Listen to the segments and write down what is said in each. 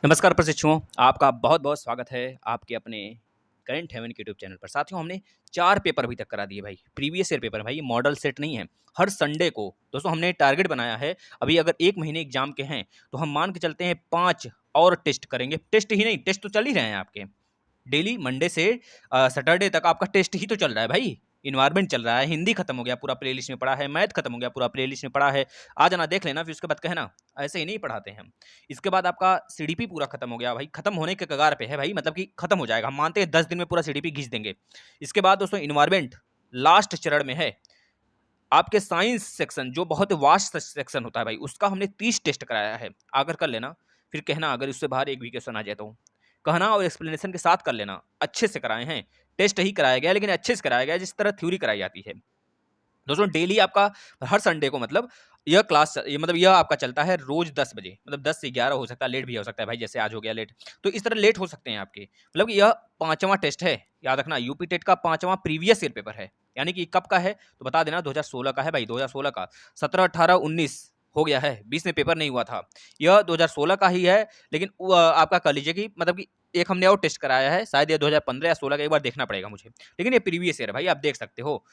नमस्कार प्रशिक्षुओं, आपका बहुत-बहुत स्वागत है आपके अपने करंट हेवन के यूट्यूब चैनल पर। साथियों, हमने 4 पेपर अभी तक करा दिए भाई, प्रीवियस ईयर पेपर है भाई, ये मॉडल सेट नहीं है। हर संडे को दोस्तों हमने टारगेट बनाया है, अभी अगर 1 महीने एग्ज़ाम के हैं, तो हम मान के चलते हैं 5 और टेस्ट करेंगे। टेस्ट ही नहीं, टेस्ट तो चल ही रहे हैं आपके। डेली मंडे से सैटरडे तक आपका टेस्ट ही तो चल रहा है भाई। एनवायरनमेंट चल रहा है, हिंदी खत्म हो गया पूरा प्लेलिस्ट में पड़ा है, मैथ खत्म हो गया पूरा प्लेलिस्ट में पड़ा है। आ जाना देख लेना, फिर उसके बाद कहना ऐसे ही नहीं पढ़ाते हैं हम। इसके बाद आपका सीडीपी पूरा खत्म हो गया भाई, खत्म होने के कगार पे है भाई, मतलब कि खत्म हो जाएगा। हम मानते हैं 10 दिन में पूरा सीडीपी घिस देंगे। इसके बाद दोस्तों एनवायरनमेंट लास्ट चरण में है। आपके साइंस सेक्शन जो बहुत वास्ट सेक्शन होता है भाई, उसका हमने 30 टेस्ट कराया है। आकर कर लेना, फिर कहना अगर उससे बाहर एक भी क्वेश्चन आ जाए तो कहना, और एक्सप्लेनेशन के साथ कर लेना। अच्छे से कराए हैं, टेस्ट ही कराया गया लेकिन अच्छे से कराया गया जिस तरह थ्योरी कराई जाती है। दोस्तों डेली आपका हर संडे को मतलब यह क्लास ये मतलब यह आपका चलता है रोज 10 बजे, मतलब 10 से 11 हो सकता है, लेट भी हो सकता है भाई, जैसे आज हो गया लेट। तो इस तरह लेट हो सकते हैं आपके, मतलब यह पांचवा टेस्ट है। याद रखना, यूपी टेट का पांचवा प्रीवियस ईयर पेपर है। यानी कि कब का है तो बता देना, 2016 का है भाई, 2016 का। 17 18 19 हो गया है, 20 में पेपर नहीं हुआ था। यह 2016 का ही है, लेकिन आपका कह लीजिए कि मतलब कि एक हमने और टेस्ट कराया है, शायद ये 2015 या 16 का, एक बार देखना पड़ेगा मुझे। लेकिन ये प्रीवियस ईयर है भाई, आप देख सकते हो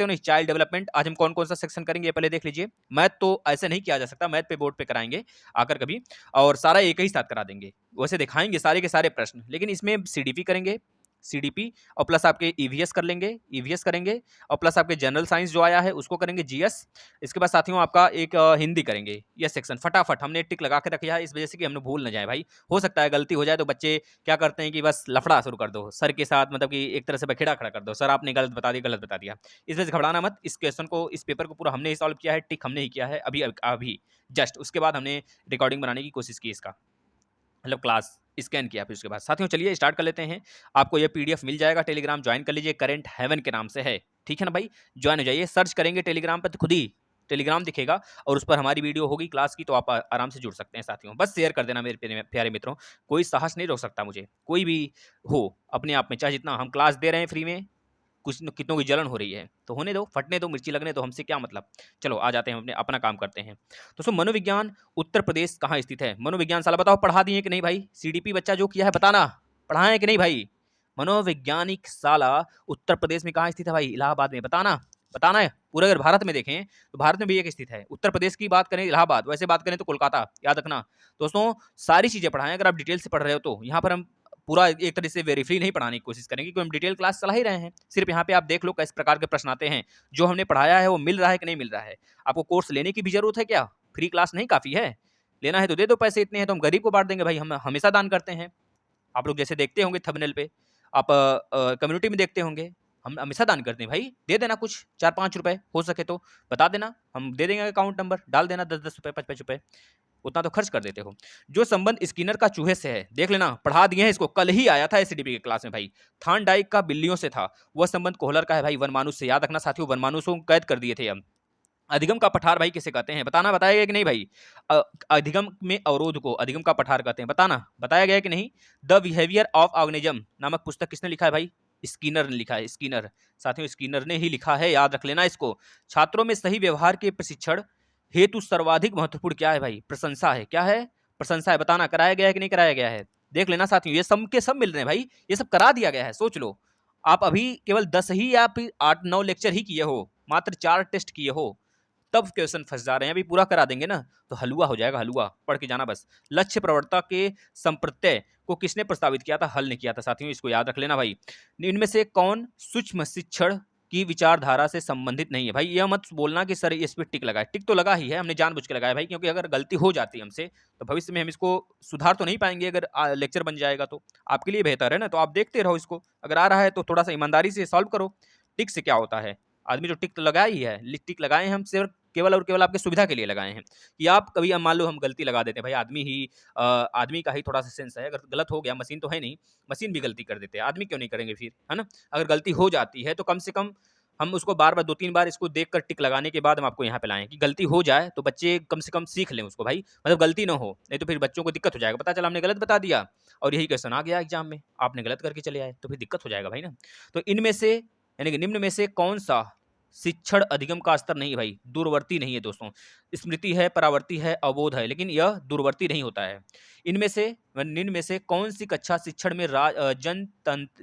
ना। चाइल्ड डेवलपमेंट आज हम कौन कौन सा सेक्शन करेंगे, ये पहले देख लीजिए। मैथ तो ऐसे नहीं किया जा सकता, मैथ पे बोर्ड पे कराएंगे आकर कभी, और सारा एक ही साथ करा देंगे। वैसे दिखाएंगे सारे के सारे प्रश्न, लेकिन इसमें सीडीपी करेंगे, सीडीपी, और प्लस आपके ईवीएस कर लेंगे, ईवीएस करेंगे, और प्लस आपके जनरल साइंस जो आया है उसको करेंगे, जीएस। इसके बाद साथियों आपका एक हिंदी करेंगे। यह सेक्शन फटाफट हमने टिक लगा के रखा है, इस वजह से कि हम भूल न जाए भाई। हो सकता है गलती हो जाए तो बच्चे क्या करते हैं कि बस लफड़ा शुरू कर दो सर के साथ, मतलब कि एक तरह से बखेड़ा खड़ा कर दो, सर आपने गलत बता दिया, गलत बता दिया। इस वजह से घबराना मत। इस क्वेश्चन को, इस पेपर को पूरा हमने ही सॉल्व किया है, टिक हमने ही किया है अभी अभी जस्ट। उसके बाद हमने रिकॉर्डिंग बनाने की कोशिश की इसका, मतलब क्लास स्कैन किया। फिर उसके बाद साथियों चलिए स्टार्ट कर लेते हैं। आपको ये पीडीएफ मिल जाएगा, टेलीग्राम ज्वाइन कर लीजिए, करंट हेवन के नाम से है, ठीक है ना भाई। ज्वाइन हो जाइए, सर्च करेंगे टेलीग्राम पर तो खुद ही टेलीग्राम दिखेगा, और उस पर हमारी वीडियो होगी क्लास की, तो आप आराम से जुड़ सकते हैं साथियों। बस शेयर कर देना मेरे प्यारे मित्रों। कोई साहस नहीं रोक सकता मुझे, कोई भी हो अपने आप में, चाहे जितना हम क्लास दे रहे हैं फ्री में, कुछ कितनों की जलन हो रही है तो होने दो, फटने दो, मिर्ची लगने दो, हमसे क्या मतलब। चलो आ जाते हैं, अपने अपना काम करते हैं। दोस्तों मनोविज्ञान उत्तर प्रदेश कहाँ स्थित है? मनोविज्ञान साला बताओ, पढ़ा दिए कि नहीं भाई? सीडीपी बच्चा जो किया है बताना, पढ़ाएं कि नहीं भाई? मनोवैज्ञानिक साला उत्तर प्रदेश में कहाँ स्थित है भाई? इलाहाबाद में, बताना। बताना है पूरे। अगर भारत में देखें तो भारत में भी एक स्थित है। उत्तर प्रदेश की बात करें इलाहाबाद, वैसे बात करें तो कोलकाता, याद रखना। दोस्तों सारी चीजें पढ़ाएं, अगर आप डिटेल से पढ़ रहे हो तो। यहाँ पर हम पूरा एक तरह से वेरीफाई नहीं पढ़ाने की कोशिश करेंगे, क्योंकि हम डिटेल क्लास चला ही रहे हैं। सिर्फ यहाँ पे आप देख लो किस प्रकार के प्रश्न आते हैं, जो हमने पढ़ाया है वो मिल रहा है कि नहीं मिल रहा है। आपको कोर्स लेने की भी जरूरत है क्या? फ्री क्लास नहीं काफी है? लेना है तो दे दो पैसे, इतने हैं तो हम गरीब को बांट देंगे भाई, हम हमेशा दान करते हैं। आप लोग जैसे देखते होंगे थंबनेल पे, आप कम्युनिटी में देखते होंगे, हम हमेशा दान करते हैं भाई। दे देना कुछ 4-5 रुपए हो सके तो, बता देना, हम दे देंगे। अकाउंट नंबर डाल देना, 10-10 रुपए, 5-5 रुपए, उतना तो खर्च कर देते हो। जो संबंध स्किनर का चूहे से है, देख लेना, पढ़ा दिए हैं इसको, कल ही आया था एसडीपी के क्लास में भाई। थान डाइक का बिल्लियों से था, वह संबंध कोहलर का है भाई वनमानुष से। याद रखना साथियों, वनमानुषों को कैद कर दिए थे हम। अधिगम का पठार भाई किसे कहते हैं? बताना, बताया गया कि नहीं भाई? अधिगम में अवरोध को अधिगम का पठार कहते हैं, बताना, बताया गया कि नहीं? द बिहेवियर ऑफ ऑर्गेनिज्म नामक पुस्तक किसने लिखा है भाई? स्किनर ने लिखा है, स्किनर। साथियों स्किनर ने ही लिखा है, याद रख लेना इसको। छात्रों में सही व्यवहार के प्रशिक्षण हेतु सर्वाधिक महत्वपूर्ण क्या है भाई? प्रशंसा है। क्या है? प्रशंसा है। बताना कराया गया है कि नहीं कराया गया है? देख लेना साथियों, ये सब के सब मिल रहे हैं भाई, ये सब करा दिया गया है, सोच लो। आप अभी केवल 10 ही या फिर 8-9 लेक्चर ही किए हो, मात्र 4 टेस्ट किए हो, तब क्वेश्चन फंस जा रहे हैं। अभी पूरा करा देंगे ना तो हलवा हो जाएगा, हलवा। पढ़ के जाना बस। लक्ष्य प्रवणता के संप्रत्यय को किसने प्रस्तावित किया था? हल ने किया था साथियों, इसको याद रख लेना भाई। इनमें से कौन सूक्ष्म शिक्षण की विचारधारा से संबंधित नहीं है भाई? यह मत बोलना कि सर इस पे टिक लगा है, टिक तो लगा ही है, हमने जानबूझ के लगाया भाई, क्योंकि अगर गलती हो जाती है हमसे तो भविष्य में हम इसको सुधार तो नहीं पाएंगे। अगर लेक्चर बन जाएगा तो आपके लिए बेहतर है ना, तो आप देखते रहो इसको। अगर आ रहा है तो थोड़ा सा ईमानदारी से सॉल्व करो। टिक से क्या होता है? आदमी जो टिक तो लगाया ही है, टिक लगाए हैं हम सिर्फ केवल और केवल आपकी सुविधा के लिए लगाए हैं, कि आप कभी मान लो हम गलती लगा देते हैं भाई। आदमी का ही थोड़ा सा सेंस है, अगर गलत हो गया, मशीन तो है नहीं, मशीन भी गलती कर देते हैं, आदमी क्यों नहीं करेंगे फिर, है ना? अगर गलती हो जाती है तो कम से कम हम उसको बार बार 2-3 बार इसको देख कर टिक लगाने के बाद हम आपको यहाँ पे लाएं, कि गलती हो जाए तो बच्चे कम से कम सीख लें उसको भाई, मतलब गलती ना हो, नहीं तो फिर बच्चों को दिक्कत हो जाएगा। पता चला हमने गलत बता दिया और यही क्वेश्चन आ गया एग्जाम में, आपने गलत करके चले आए, तो फिर दिक्कत हो जाएगा भाई ना। तो इनमें से यानी कि निम्न में से कौन सा शिक्षण अधिगम का स्तर नहीं है भाई, दूरवर्ती नहीं है दोस्तों? स्मृति है, परावर्ती है, अवबोध है, लेकिन यह दूरवर्ती नहीं होता है। इनमें से निम्न में से कौन सी कक्षा शिक्षण में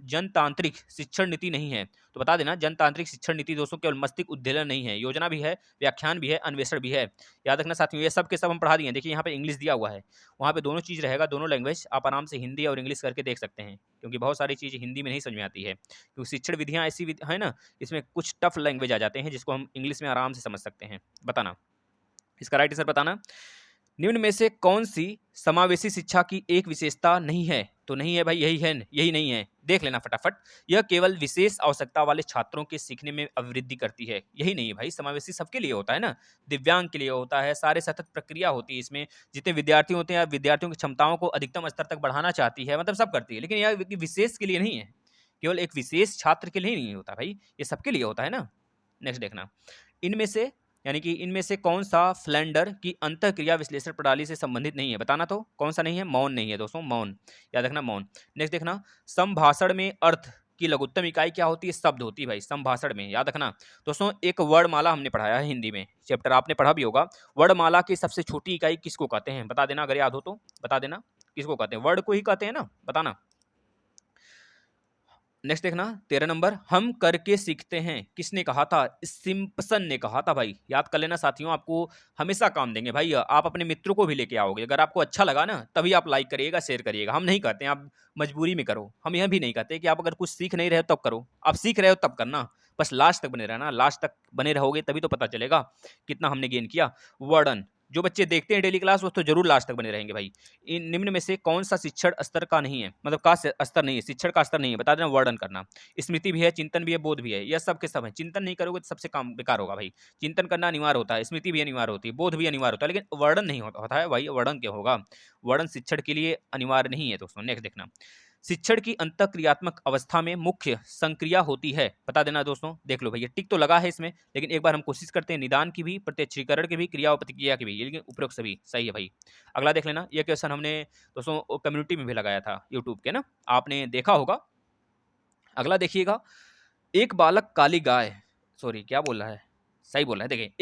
जनतांत्रिक शिक्षण नीति नहीं है? तो बता देना, जनतांत्रिक शिक्षण नीति दोस्तों केवल मस्तिष्क उद्दीलन नहीं है, योजना भी है, व्याख्यान भी है, अन्वेषण भी है। याद रखना साथियों, ये सब के सब हम पढ़ा दिए हैं। देखिए यहाँ पे इंग्लिश दिया हुआ है, वहाँ पे दोनों चीज़ रहेगा, दोनों लैंग्वेज आप आराम से हिंदी और इंग्लिश करके देख सकते हैं, क्योंकि बहुत सारी चीज़ हिंदी में नहीं समझ में आती है, क्योंकि शिक्षण विधियाँ ऐसी है ना, इसमें कुछ टफ लैंग्वेज आ जाते हैं जिसको हम इंग्लिश में आराम से समझ सकते हैं। बताना इसका राइट आंसर बताना। निम्न में से कौन सी समावेशी शिक्षा की एक विशेषता नहीं है? तो नहीं है भाई, यही है, यही नहीं है, देख लेना फटाफट। यह केवल विशेष आवश्यकता वाले छात्रों के सीखने में अभिवृद्धि करती है, यही नहीं है भाई। समावेशी सबके लिए होता है ना, दिव्यांग के लिए होता है, सारे सतत प्रक्रिया होती है इसमें, जितने विद्यार्थी होते हैं, विद्यार्थियों की क्षमताओं को अधिकतम स्तर तक बढ़ाना चाहती है, मतलब सब करती है, लेकिन यह विशेष के लिए नहीं है, केवल एक विशेष छात्र के लिए नहीं होता भाई, ये सबके लिए होता है ना। नेक्स्ट देखना, इनमें से यानी कि इनमें से कौन सा फ्लेंडर की अंतःक्रिया विश्लेषण प्रणाली से संबंधित नहीं है? बताना तो कौन सा नहीं है? मौन नहीं है दोस्तों, मौन, याद रखना मौन। नेक्स्ट देखना, संभाषण में अर्थ की लघुत्तम इकाई क्या होती है? शब्द होती है भाई संभाषण में, याद रखना दोस्तों। एक वर्णमाला हमने पढ़ाया है हिंदी में, चैप्टर आपने पढ़ा भी होगा। वर्णमाला की सबसे छोटी इकाई किसको कहते हैं? बता देना, अगर याद हो तो बता देना, किसको कहते हैं? वर्ड को ही कहते हैं ना, बताना। नेक्स्ट देखना 13 नंबर, हम करके सीखते हैं, किसने कहा था? सिम्पसन ने कहा था भाई, याद कर लेना साथियों, आपको हमेशा काम देंगे भाई। आप अपने मित्रों को भी लेके आओगे, अगर आपको अच्छा लगा ना तभी आप लाइक करिएगा, शेयर करिएगा। हम नहीं कहते हैं आप मजबूरी में करो, हम यह भी नहीं कहते कि आप अगर कुछ सीख नहीं रहे हो तब करो, आप सीख रहे हो तब करना, बस लास्ट तक बने रहना, लास्ट तक बने रहोगे तभी तो पता चलेगा कितना हमने गेन किया। वर्डन, जो बच्चे देखते हैं डेली क्लास वो तो जरूर लास्ट तक बने रहेंगे भाई। इन निम्न में से कौन सा शिक्षण स्तर का नहीं है, मतलब का स्तर नहीं है, शिक्षण का स्तर नहीं है, बता देना। वर्णन करना, स्मृति भी है, चिंतन भी है, बोध भी है, यह सब के सब है। चिंतन नहीं करोगे तो सबसे काम बेकार होगा भाई। चिंतन करना अनिवार्य होता है, स्मृति भी अनिवार्य होती है, बोध भी अनिवार्य होता है, लेकिन वर्णन नहीं होता है भाई। वर्णन क्या होगा? वर्णन शिक्षण के लिए अनिवार्य नहीं है दोस्तों। नेक्स्ट देखना, शिक्षण की अंतःक्रियात्मक अवस्था में मुख्य संक्रिया होती है, बता देना दोस्तों। देख लो भैया, टिक तो लगा है इसमें, लेकिन एक बार हम कोशिश करते हैं निदान की भी, प्रत्यक्षीकरण की भी, क्रिया और प्रतिक्रिया की भी, लेकिन उपरोक्त सभी सही है भाई। अगला देख लेना, यह क्वेश्चन हमने दोस्तों कम्युनिटी में भी लगाया था यूट्यूब के ना, आपने देखा होगा। अगला देखिएगा, एक बालक काली गाय, सॉरी क्या बोल रहा है, सही बोल रहा है। देखिए,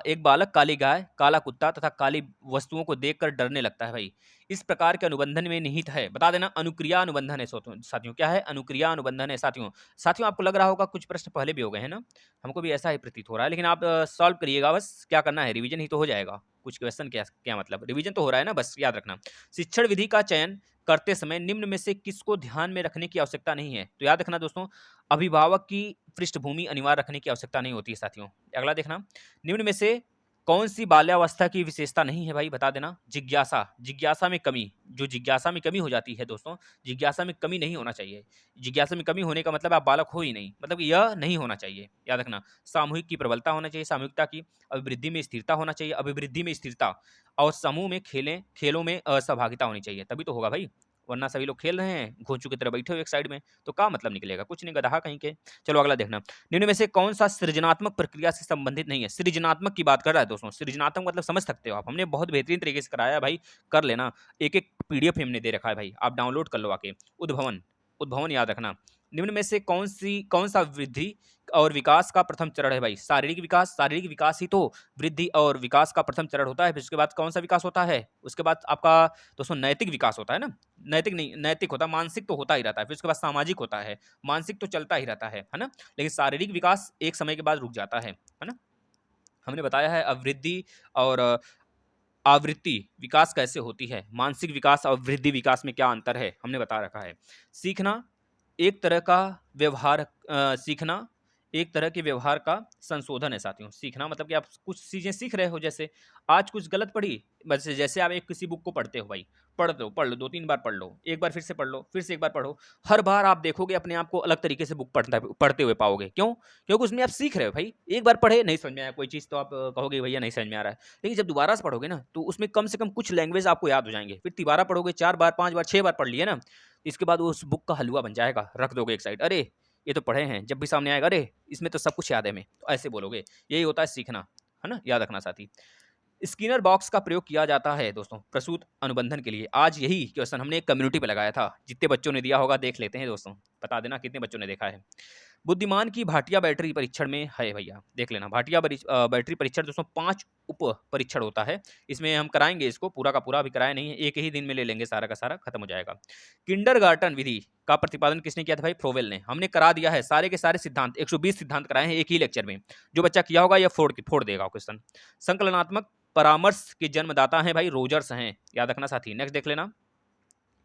एक बालक काली गाय, काला कुत्ता तथा काली वस्तुओं को देखकर डरने लगता है भाई। इस प्रकार के अनुबंधन में निहित है, बता देना। अनुक्रिया अनुबंधन है साथियों, क्या है? अनुक्रिया अनुबंधन है साथियों। साथियों आपको लग रहा होगा कुछ प्रश्न पहले भी हो गए हैं ना, हमको भी ऐसा ही प्रतीत हो रहा है, लेकिन आप सॉल्व करिएगा, बस क्या करना है, रिवीजन ही तो हो जाएगा। कुछ क्वेश्चन क्या क्या मतलब, रिवीजन तो हो रहा है ना, बस याद रखना। शिक्षण विधि का चयन करते समय निम्न में से किसको ध्यान में रखने की आवश्यकता नहीं है? तो याद रखना दोस्तों, अभिभावक की पृष्ठभूमि अनिवार्य रखने की आवश्यकता नहीं होती है साथियों। अगला देखना, निम्न में से कौन सी बाल्यावस्था की विशेषता नहीं है भाई? बता देना। जिज्ञासा, जिज्ञासा में कमी, जो जिज्ञासा में कमी हो जाती है दोस्तों, जिज्ञासा में कमी नहीं होना चाहिए। जिज्ञासा में कमी होने का मतलब आप बालक हो ही नहीं, मतलब यह नहीं होना चाहिए, याद रखना। सामूहिक की प्रबलता होना चाहिए, सामूहिकता की, अभिवृद्धि में स्थिरता होना चाहिए, अभिवृद्धि में स्थिरता, और समूह में खेलों में असहभागिता होनी चाहिए, तभी तो होगा भाई। वरना सभी लोग खेल रहे हैं, घोंचू की तरह बैठे हो एक साइड में, तो क्या मतलब निकलेगा? कुछ नहीं, गधा कहीं के। चलो अगला देखना, निम्न में से कौन सा सृजनात्मक प्रक्रिया से संबंधित नहीं है? सृजनात्मक की बात कर रहा है दोस्तों, सृजनात्मक मतलब समझ सकते हो आप, हमने बहुत बेहतरीन तरीके से कराया है भाई, कर लेना। एक एक पीडीएफ हमने दे रखा है भाई, आप डाउनलोड कर लो आके। उद्भवन, उद्भवन याद रखना। निम्न में से कौन सा वृद्धि और विकास का प्रथम चरण है भाई? शारीरिक विकास, शारीरिक विकास ही तो वृद्धि और विकास का प्रथम चरण होता है। फिर उसके बाद कौन सा विकास होता है? उसके बाद आपका दोस्तों नैतिक विकास होता है ना, नैतिक नहीं, नैतिक होता है, मानसिक तो होता ही रहता है, फिर उसके बाद सामाजिक होता है, मानसिक तो चलता ही रहता है ना, लेकिन शारीरिक विकास एक समय के बाद रुक जाता है ना। हमने बताया है अवृद्धि और आवृत्ति विकास कैसे होती है, मानसिक विकास और वृद्धि विकास में क्या अंतर है, हमने बता रखा है। सीखना एक तरह का व्यवहार, सीखना एक तरह के व्यवहार का संशोधन है साथियों। सीखना मतलब कि आप कुछ चीज़ें सीख रहे हो, जैसे आज कुछ गलत पढ़ी, बस जैसे आप एक किसी बुक को पढ़ते हो भाई, पढ़ लो 2-3 बार पढ़ लो, एक बार फिर से पढ़ लो, फिर से एक बार पढ़ो, हर बार आप देखोगे अपने आप को अलग तरीके से बुक पढ़ते हुए पाओगे। क्यों? क्योंकि उसमें आप सीख रहे हो भाई। एक बार पढ़े नहीं समझ में आया कोई चीज़ तो आप कहोगे भैया नहीं समझ में आ रहा है, लेकिन जब दोबारा से पढ़ोगे ना तो उसमें कम से कम कुछ लैंग्वेज आपको याद हो जाएंगे। फिर दोबारा पढ़ोगे, 4 बार 5 बार 6 बार पढ़ लिए ना, इसके बाद उस बुक का हलवा बन जाएगा, रख दोगे एक साइड। अरे ये तो पढ़े हैं, जब भी सामने आएगा अरे इसमें तो सब कुछ याद है हमें, तो ऐसे बोलोगे। यही होता है सीखना, है ना, याद रखना साथी। स्किनर बॉक्स का प्रयोग किया जाता है दोस्तों प्रसूत अनुबंधन के लिए। आज यही क्वेश्चन हमने एक कम्युनिटी पे लगाया था, जितने बच्चों ने दिया होगा देख लेते हैं दोस्तों, बता देना कितने बच्चों ने देखा है। बुद्धिमान की भाटिया बैटरी परीक्षण में है भैया, देख लेना। भाटिया बैटरी परीक्षण दोस्तों 5 उप परीक्षण होता है। इसमें हम कराएंगे इसको पूरा का पूरा, अभी कराया नहीं है, एक ही दिन में ले लेंगे, सारा का सारा खत्म हो जाएगा। किंडरगार्टन विधि का प्रतिपादन किसने किया था भाई? फ्रोवेल ने। हमने करा दिया है सारे के सारे सिद्धांत, 120 सिद्धांत कराए हैं एक ही लेक्चर में। जो बच्चा किया होगा या फोड़ देगा क्वेश्चन। संकलनात्मक परामर्श के जन्मदाता हैं भाई रोजर्स हैं, याद रखना साथी। नेक्स्ट देख लेना।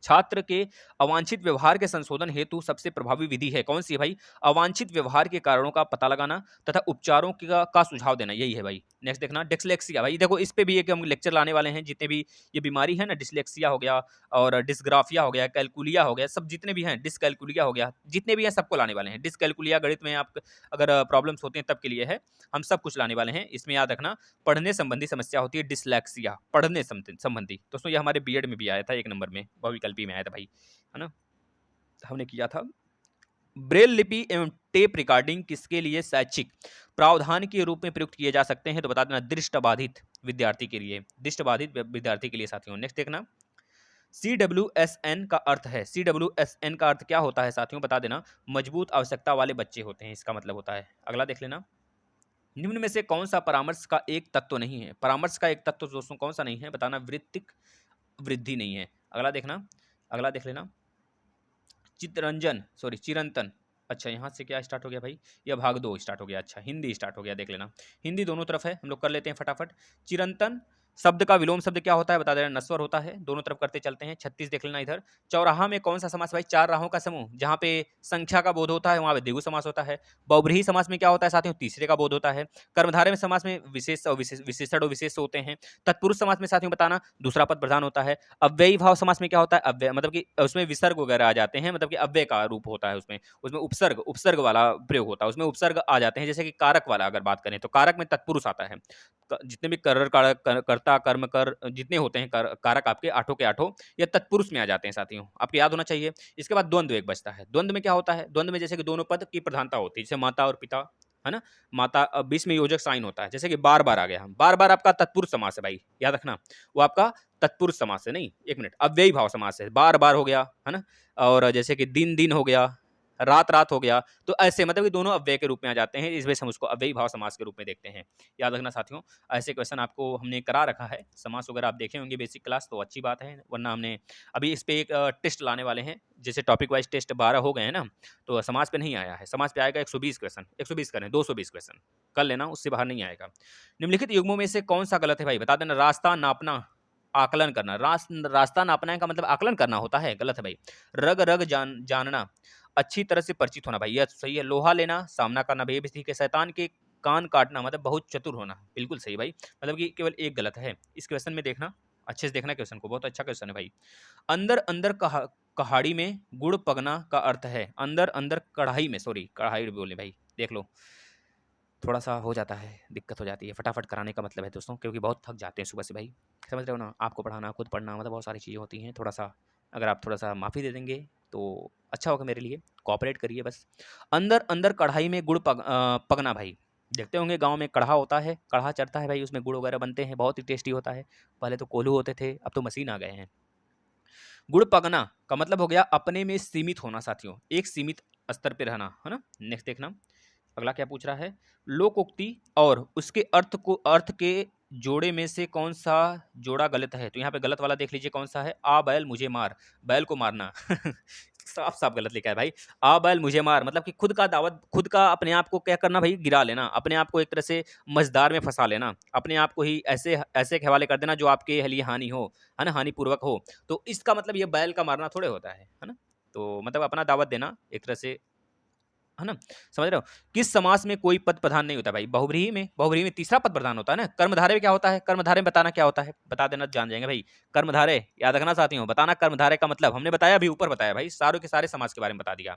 छात्र के अवांछित व्यवहार के संशोधन हेतु सबसे प्रभावी विधि है, कौन सी है भाई? अवांछित व्यवहार के कारणों का पता लगाना तथा उपचारों का सुझाव देना, यही है भाई। नेक्स्ट देखना। डिस्लेक्सिया भाई, देखो इस पे भी एक हम लेक्चर लाने वाले हैं। जितने भी ये बीमारी है ना, डिस्लेक्सिया हो गया और डिस्ग्राफिया हो गया, कैलकुलिया हो गया, सब जितने भी हैं, डिसकैलकुलिया हो गया, जितने भी हैं सबको लाने वाले हैं। डिसकैलकुलिया गणित में आप अगर प्रॉब्लम्स होते हैं तब के लिए है, हम सब कुछ लाने वाले हैं। इसमें याद रखना पढ़ने संबंधी समस्या होती है डिसलेक्सिया, पढ़ने संबंधी। दोस्तों ये हमारे बीएड में भी आया था, 1 नंबर में, बहुविकल्पी में आया था भाई, है ना, हमने किया था। ब्रेल लिपि एवं टेप रिकॉर्डिंग किसके लिए शैक्षिक प्रावधान के रूप में प्रयुक्त किए जा सकते हैं? तो बता देना दृष्टिबाधित विद्यार्थी के लिए, दृष्टिबाधित विद्यार्थी के लिए साथियों। नेक्स्ट देखना। CWSN का अर्थ है, CWSN का अर्थ क्या होता है साथियों? बता देना मजबूत आवश्यकता वाले बच्चे होते हैं, इसका मतलब होता है। अगला देख लेना। निम्न में से कौन सा परामर्श का एक तत्व नहीं है? परामर्श का एक तत्व दोस्तों कौन सा नहीं है? बताना वृत्तिक वृद्धि नहीं है। अगला देखना, अगला देख लेना। चिरंतन, अच्छा यहाँ से क्या स्टार्ट हो गया भाई? यह भाग 2 स्टार्ट हो गया। अच्छा हिंदी स्टार्ट हो गया, देख लेना। हिंदी दोनों तरफ है, हम लोग कर लेते हैं फटाफट। चिरंतन शब्द का विलोम शब्द क्या होता है? बता देना नश्वर होता है। दोनों तरफ करते चलते हैं। 36 देख लेना इधर। चौराहा में कौन सा समास भाई? 4 राहों का समूह, जहाँ पे संख्या का बोध होता है वहाँ पे द्विगु समास होता है। बहुब्रीहि समास में क्या होता है साथियों? तीसरे का बोध होता है। कर्मधारय में समास में विशेष और विशेषण और विशेष होते हैं। तत्पुरुष समास में साथियों बताना दूसरा पद प्रधान होता है। अव्ययी भाव समास में क्या होता है? अव्यय मतलब कि उसमें विसर्ग वगैरह आ जाते हैं, मतलब कि अव्यय का रूप होता है उसमें। उसमें उपसर्ग वाला प्रयोग होता है, उसमें उपसर्ग आ जाते हैं। जैसे कि कारक वाला अगर बात करें तो कारक में तत्पुरुष आता है। जितने भी कर्ता कर्म कर जितने होते हैं कारक आपके आठों के आठों ये तत्पुरुष में आ जाते हैं साथियों, आपको याद होना चाहिए। इसके बाद द्वंद्व एक बचता है। द्वंद्व में क्या होता है? द्वंद्व में जैसे कि दोनों पद की प्रधानता होती है, जैसे माता और पिता, है ना। माता बीच में योजक साइन होता है, जैसे कि बार बार आ गया। हम बार बार आपका तत्पुरुष समास है भाई, याद रखना वो आपका तत्पुरुष समास है, नहीं एक मिनट, अव्ययी भाव समास है। बार बार हो गया, है ना। और जैसे कि दिन दिन हो गया, रात रात हो गया, तो ऐसे मतलब कि दोनों अव्यय के रूप में आ जाते हैं। इस वजह से हम उसको अव्ययी भाव समास के रूप में देखते हैं, याद रखना साथियों। ऐसे क्वेश्चन आपको हमने करा रखा है। समास वगैरह आप देखे होंगे बेसिक क्लास, तो अच्छी बात है, वरना हमने अभी इस पे एक टेस्ट लाने वाले हैं। जैसे टॉपिक वाइज टेस्ट 12 हो गए हैं ना, तो समास पे नहीं आया है। समास पे आएगा 120 क्वेश्चन, 120 करें 220 क्वेश्चन कर लेना, उससे बाहर नहीं आएगा। निम्नलिखित युग्मों में से कौन सा गलत है भाई? बता देना। रास्ता नापना, आकलन करना। रास्ता नापना का मतलब आकलन करना होता है, गलत है भाई। रग रग जानना, अच्छी तरह से परिचित होना भाई, यह सही है। लोहा लेना, सामना करना भैया ठीक है। शैतान के कान काटना मतलब बहुत चतुर होना, बिल्कुल सही भाई। मतलब कि केवल एक गलत है। इस क्वेश्चन में देखना, अच्छे से देखना क्वेश्चन को, बहुत अच्छा क्वेश्चन है भाई। अंदर अंदर कहाड़ी में गुड़ पगना का अर्थ है। अंदर अंदर कढ़ाई में, सॉरी कढ़ाई बोले भाई, देख लो थोड़ा सा हो जाता है, दिक्कत हो जाती है। फटाफट कराने का मतलब है दोस्तों, क्योंकि बहुत थक जाते हैं सुबह से भाई, समझ रहे हो ना। आपको पढ़ाना, खुद पढ़ना, मतलब बहुत सारी चीज़ें होती हैं। थोड़ा सा अगर आप थोड़ा सा माफ़ी दे देंगे तो अच्छा होगा मेरे लिए, कोऑपरेट करिए बस। अंदर अंदर कढ़ाई में गुड़ पगना भाई, देखते होंगे गांव में कढ़ा होता है, कढ़ा चढ़ता है भाई, उसमें गुड़ वगैरह बनते हैं, बहुत ही टेस्टी होता है। पहले तो कोल्हू होते थे, अब तो मशीन आ गए हैं। गुड़ पगना का मतलब हो गया अपने में सीमित होना साथियों, एक सीमित स्तर पे रहना, है ना। नेक्स्ट देखना, अगला क्या पूछ रहा है? लोकोक्ति और उसके अर्थ के जोड़े में से कौन सा जोड़ा गलत है? तो यहाँ पे गलत वाला देख लीजिए कौन सा है। आ बैल मुझे मार, बैल को मारना साफ साफ गलत लिखा है भाई। आ बैल मुझे मार मतलब कि खुद का दावत, खुद का अपने आप को क्या करना भाई? गिरा लेना, अपने आप को एक तरह से मझदार में फंसा लेना, अपने आप को ही ऐसे ऐसे के हवाले कर देना जो आपके लिए हानि हो, है ना, हानिपूर्वक हो। तो इसका मतलब ये बैल का मारना थोड़े होता है ना। तो मतलब अपना दावत देना एक तरह से, है ना, समझ रहे हो। किस समास में कोई पद प्रधान नहीं होता भाई? बहुव्रीहि में तीसरा पद प्रधान होता है ना। कर्मधारय में क्या होता है? कर्मधारय में बताना क्या होता है, बता देना, जान जाएंगे भाई। कर्मधारय याद रखना साथियों, बताना कर्मधारय का मतलब हमने बताया, अभी ऊपर बताया भाई, सारों के सारे समास के बारे में बता दिया।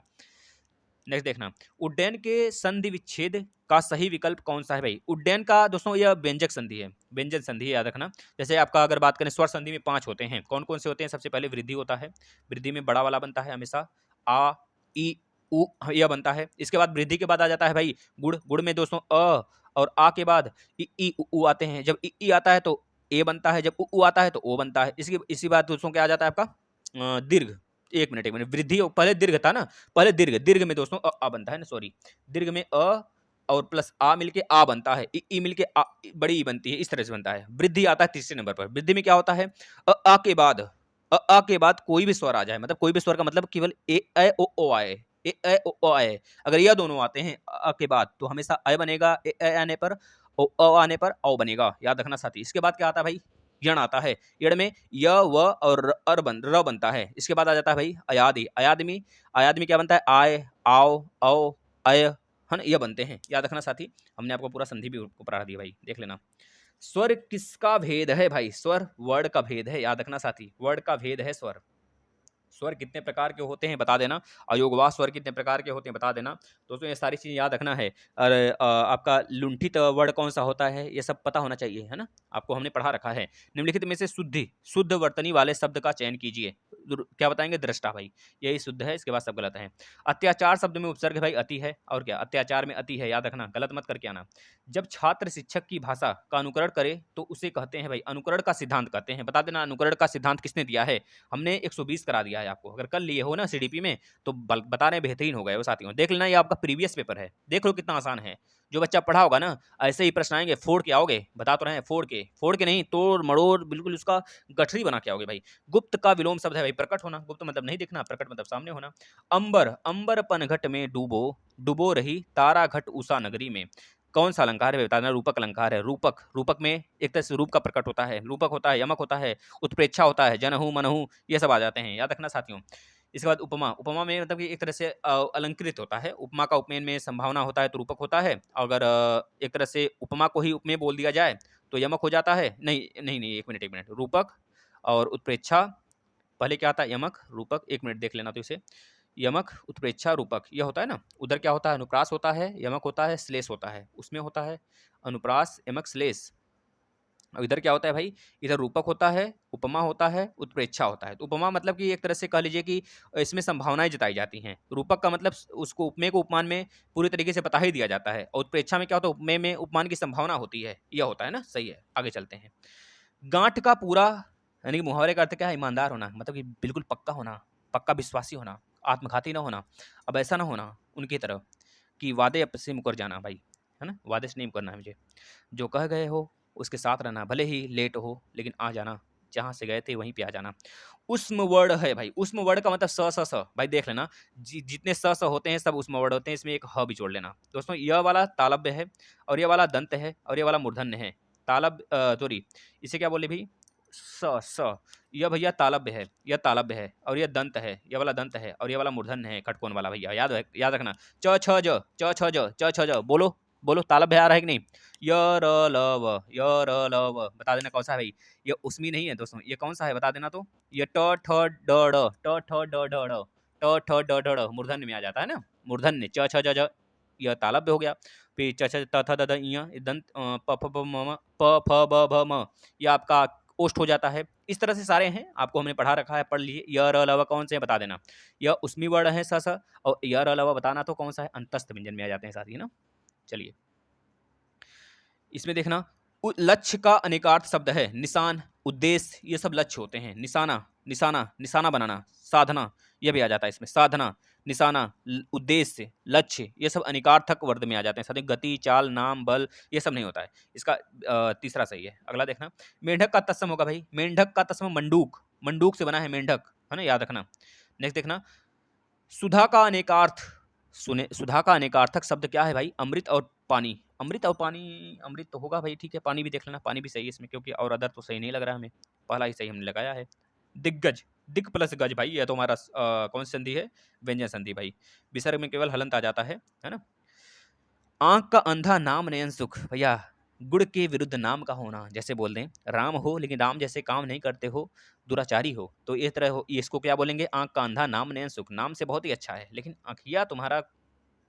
नेक्स्ट देखना, उड्डयन के संधि विच्छेद का सही विकल्प कौन सा है भाई? उड्डयन का दोस्तों यह व्यंजक संधि है, व्यंजन संधि है, याद रखना। जैसे आपका अगर बात करें स्वर संधि में 5 होते हैं, कौन कौन से होते हैं? सबसे पहले वृद्धि होता है, वृद्धि में बड़ा वाला बनता है हमेशा, आ ई उ यह बनता है। इसके बाद वृद्धि के बाद आ जाता है भाई गुड़, गुड़ में दोस्तों अ और आ के बाद ई उ आते हैं। जब ई आता है तो ए बनता है, जब उ आता है तो ओ बनता है। इसी बात दोस्तों क्या आ जाता है आपका दीर्घ, एक मिनट, वृद्धि पहले दीर्घ था ना, पहले दीर्घ, दीर्घ में दोस्तों अ बनता है ना, सॉरी, दीर्घ में और प्लस आ मिलके आ बनता है, ई मिलके आ, बड़ी ई बनती है, इस तरह से बनता है। वृद्धि आता है तीसरे नंबर पर। वृद्धि में क्या होता है, आ के बाद, आ के बाद कोई भी स्वर आ जाए, मतलब कोई भी स्वर का मतलब केवल ए ऐ ओ आए, ए ऐ ओ आए। अगर यह दोनों आते हैं अ के बाद, तो हमेशा अ बनेगा, ए ऐ आने पर, ओ आने पर औ बनेगा, याद रखना साथी। इसके बाद क्या आता है भाई, यण आता है। यण में य व और र बनता है। इसके बाद आ जाता है भाई अयादि। अयादि में क्या बनता है, आय, आओ, औ, अय, है ना, ये बनते हैं, याद रखना साथी। हमने आपको पूरा संधि भी को पढ़ा दिया भाई, देख लेना। स्वर किसका भेद है भाई, स्वर वर्ड का भेद है, याद रखना साथी, वर्ड का भेद है स्वर। स्वर कितने प्रकार के होते हैं बता देना, अयोगवाह स्वर कितने प्रकार के होते हैं बता देना। दोस्तों ये सारी चीज़ें याद रखना है। और आपका लुंठित वर्ड कौन सा होता है, ये सब पता होना चाहिए, है ना, आपको हमने पढ़ा रखा है। निम्नलिखित में से शुद्ध वर्तनी वाले शब्द का चयन कीजिए। क्या बताएंगे, दृष्टा भाई, यही शुद्ध है, इसके बाद सब गलत है। अत्याचार शब्द में उपसर्ग भाई अति है, और क्या, अत्याचार में अति है, याद रखना, गलत मत करके आना। जब छात्र शिक्षक की भाषा का अनुकरण करे तो उसे कहते हैं भाई, अनुकरण का सिद्धांत कहते हैं, बता देना अनुकरण का सिद्धांत किसने दिया है। हमने 120 करा दिया है आपको, अगर कर लिए हो ना सीडीपी में तो बता रहे बेहतरीन हो गए वो साथियों। देख लेना, ये आपका प्रीवियस पेपर है, देख लो कितना आसान है। जो बच्चा पढ़ा होगा ना, ऐसे ही प्रश्न आएंगे, फोड़ के आओगे, बता तो रहे हैं, फोड़ के नहीं, तोड़ मड़ोड़ बिल्कुल उसका गठरी बना के आओगे भाई। गुप्त का विलोम शब्द है भाई प्रकट होना, गुप्त मतलब नहीं दिखना, प्रकट मतलब सामने होना। अंबर, अंबर पनघट में डूबो, डूबो रही तारा घट उषा नगरी में, कौन सा अलंकार है बताना, रूपक अलंकार है। रूपक, रूपक में एक तरह से रूप का प्रकट होता है, रूपक होता है, यमक होता है, उत्प्रेक्षा होता है, जनहु मनहु, ये सब आ जाते हैं, याद रखना साथियों। इसके बाद उपमा, उपमा में मतलब कि एक तरह से अलंकृत होता है। उपमा का उपमेय में संभावना होता है तो रूपक होता है। अगर एक तरह से उपमा को ही उपमेय बोल दिया जाए तो यमक हो जाता है। नहीं नहीं नहीं, एक मिनट, रूपक और उत्प्रेक्षा, पहले क्या आता है, यमक, रूपक, एक मिनट देख लेना तो इसे, यमक, उत्प्रेक्षा, रूपक, यह होता है ना। उधर क्या होता है, अनुप्रास होता है, यमक होता है, श्लेष होता है, उसमें होता है अनुप्रास, यमक, श्लेष। और इधर क्या होता है भाई, इधर रूपक होता है, उपमा होता है, उत्प्रेक्षा होता है। तो उपमा मतलब कि एक तरह से कह लीजिए कि इसमें संभावनाएं जताई जाती हैं। रूपक का मतलब उसको उपमेय को उपमान में पूरी तरीके से बता ही दिया जाता है, और उत्प्रेक्षा में क्या होता है, उपमेय में उपमान की संभावना होती है, यह होता है ना, सही है, आगे चलते हैं। गांठ का पूरा, यानी कि मुहावरे का अर्थ क्या है, ईमानदार होना, मतलब कि बिल्कुल पक्का होना, पक्का विश्वासी होना, आत्मघाती ना होना। अब ऐसा ना होना उनकी तरह कि वादे से मुकर जाना भाई, है ना, वादे से नहीं मुकरना है मुझे। जो कह गए हो उसके साथ रहना, भले ही लेट हो लेकिन आ जाना, जहाँ से गए थे वहीं पे आ जाना। उस्म वर्ड है भाई, उस्म वर्ड का मतलब स भाई देख लेना, जितने स होते हैं सब उस्म वर्ड होते हैं, इसमें एक ह भी जोड़ लेना। दोस्तों यह वाला तालब्य है, और यह वाला दंत है, और यह वाला मूर्धन्य है। तालब सॉरी, इसे क्या बोले भाई, स यह भैया तालब्य है, यह तालब्य है, और यह दंत है, यह वाला दंत है, और यह वाला मूर्धन्य है, खटकोन वाला भैया, याद रखना। च छ ज, च छ ज, च छ ज, बोलो बोलो, तालब्य आ रहा है कि नहीं। य र ल व, य र ल व, बता देना कौन सा है भाई। ये उसमें नहीं है दोस्तों, ये कौन सा है बता देना। तो ये ट ठ ड ड़, ट ठ ड ढ ड़, ट ठ ड ढ ड़ मूर्धन्य में आ जाता है ना, मूर्धन्य, च छ ज ज, यह तालब्य हो गया। फिर च छ त थ द द य, दंत प फ ब म म, प फ ब भ म, ये आपका ओष्ठ हो जाता है। इस तरह से सारे हैं, आपको हमने पढ़ा रखा है, पढ़ लिए। य र ल व कौन से बता देना, यह उसमें वर्ण है स स, और य र ल व बताना तो कौन सा है, अंतस्थ व्यंजन में आ जाते हैं साथ ही ना। चलिए इसमें देखना, लक्ष्य का अनेकार्थ शब्द है, निशान, उद्देश्य, ये सब लक्ष्य होते हैं। निशाना, निशाना, निशाना बनाना, साधना, ये भी आ जाता है इसमें, साधना, निशाना, उद्देश्य, लक्ष्य, ये सब अनेकार्थक वर्ग में आ जाते हैं। साथ ही गति, चाल, नाम, बल, ये सब नहीं होता है। इसका तीसरा सही है। अगला देखना, मेंढक का तत्सम होगा भाई, मेंढक का तत्सम मंडूक, मंडूक से बना है मेंढक, है ना, याद रखना। नेक्स्ट देखना, सुधा का अनेकार्थ, सुधा का अनेकार्थक शब्द क्या है भाई, अमृत और पानी। अमृत और पानी, अमृत तो होगा भाई, ठीक है, पानी भी देख लेना, पानी भी सही है इसमें, क्योंकि और अदर तो सही नहीं लग रहा हमें, पहला ही सही हमने लगाया है। दिग्गज, दिग प्लस गज भाई, यह तो हमारा कौन सी संधि है, व्यंजन संधि भाई। विसर्ग में केवल हलंत आ जाता है ना। आंख का अंधा नाम नयन सुख, भैया गुड़ के विरुद्ध नाम का होना, जैसे बोल दें राम हो लेकिन राम जैसे काम नहीं करते हो, दुराचारी हो, तो इस तरह हो, इसको क्या बोलेंगे, आंख का अंधा नाम नयन सुख। नाम से बहुत ही अच्छा है, लेकिन आंखिया तुम्हारा,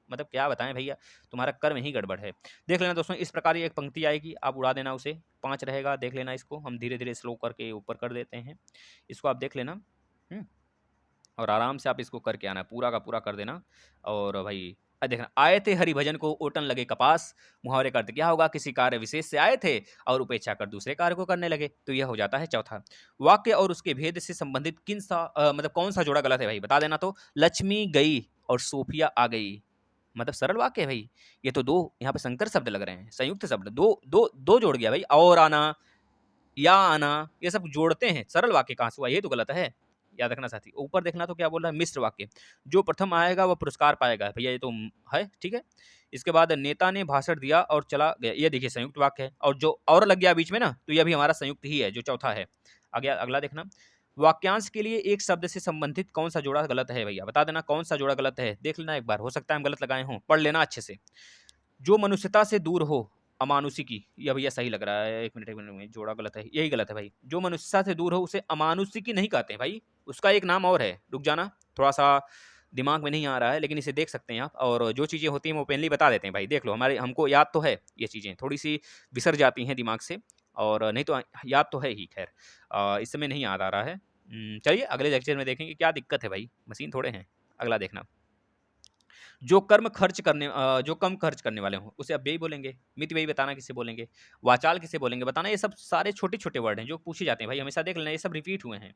मतलब क्या बताएं भैया, तुम्हारा कर्म ही गड़बड़ है। देख लेना दोस्तों, इस प्रकार एक पंक्ति आएगी, आप उड़ा देना उसे, 5 रहेगा, देख लेना इसको, हम धीरे धीरे स्लो करके ऊपर कर देते हैं, इसको आप देख लेना। और आराम से आप इसको करके आना, पूरा का पूरा कर देना। और भाई देखना, आए थे हरिभजन को ओटन लगे कपास। मुहावरे का अर्थ क्या होगा? किसी कार्य विशेष से आए थे और उपेक्षा कर दूसरे कार्य को करने लगे। तो यह हो जाता है चौथा। वाक्य और उसके भेद से संबंधित मतलब कौन सा जोड़ा गलत है भाई, बता देना। तो लक्ष्मी गई और सोफिया आ गई, मतलब सरल वाक्य है भाई। ये तो दो यहाँ पे संकर शब्द लग रहे हैं, संयुक्त शब्द, दो दो दो जोड़ गया भाई। और आना, या आना, ये सब जोड़ते हैं, सरल वाक्य कहाँ से हुआ? ये तो गलत है, याद रखना साथी। ऊपर देखना तो क्या बोल रहा है? मिश्र वाक्य, जो प्रथम आएगा वह पुरस्कार पाएगा। भैया ये तो है, ठीक है। इसके बाद नेता ने भाषण दिया और चला गया, ये देखिए संयुक्त वाक्य है। और जो और लग गया बीच में ना, तो यह भी हमारा संयुक्त ही है, जो चौथा है। आगे अगला देखना, वाक्यांश के लिए एक शब्द से संबंधित कौन सा जोड़ा गलत है? भैया बता देना कौन सा जोड़ा गलत है, देख लेना एक बार, हो सकता है हम गलत लगाए हों, पढ़ लेना अच्छे से। जो मनुष्यता से दूर हो, अमानुषिकी, यह भैया सही लग रहा है। एक मिनट में, जोड़ा गलत है, यही गलत है भाई। जो मनुष्यता से दूर हो उसे अमानुषिकी नहीं कहते हैं भाई, उसका एक नाम और है। रुक जाना, थोड़ा सा दिमाग में नहीं आ रहा है, लेकिन इसे देख सकते हैं आप। और जो चीज़ें होती हैं वो ओपनली बता देते हैं भाई, देख लो। हमको याद तो है, ये चीज़ें थोड़ी सी बिसर जाती हैं दिमाग से, और नहीं तो याद तो है ही। खैर इस समय नहीं याद आ रहा है। चलिए अगले लेक्चर में देखेंगे क्या दिक्कत है भाई, मशीन थोड़े हैं। अगला देखना, जो जो कम खर्च करने वाले हों उसे अव्ययी बोलेंगे। मिति व्ययी बताना किसे बोलेंगे। वाचाल किसे बोलेंगे बताना। ये सब सारे छोटे छोटे वर्ड हैं जो पूछे जाते हैं भाई, हमेशा देख लेना, ये सब रिपीट हुए हैं।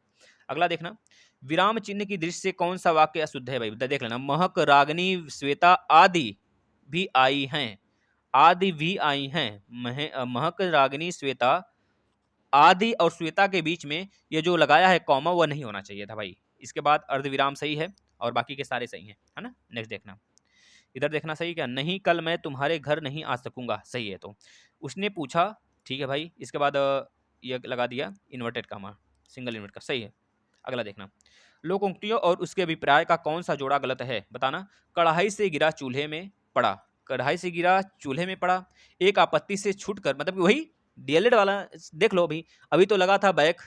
अगला देखना, विराम चिन्ह की दृष्टि से कौन सा वाक्य अशुद्ध है भाई, देख लेना। महक, रागनी, श्वेता आदि भी आई हैं, आदि भी आई हैं। महक, रागनी, श्वेता आदि और श्वेता के बीच में ये जो लगाया है कॉमा, वह नहीं होना चाहिए था भाई। इसके बाद अर्धविराम सही है और बाकी के सारे सही हैं, है ना। नेक्स्ट देखना, इधर देखना, सही क्या? नहीं कल मैं तुम्हारे घर नहीं आ सकूंगा, सही है। तो उसने पूछा, ठीक है भाई। इसके बाद ये लगा दिया इन्वर्टेड कामा, सिंगल इन्वर्ट का, सही है। अगला देखना, लोकोक्तियों और उसके अभिप्राय का कौन सा जोड़ा गलत है बताना। कढ़ाई से गिरा चूल्हे में पड़ा, कढ़ाई से गिरा चूल्हे में पड़ा। एक आपत्ति से छूटकर, मतलब कि वही डीएलएड वाला, देख लो अभी, अभी तो लगा था बैक,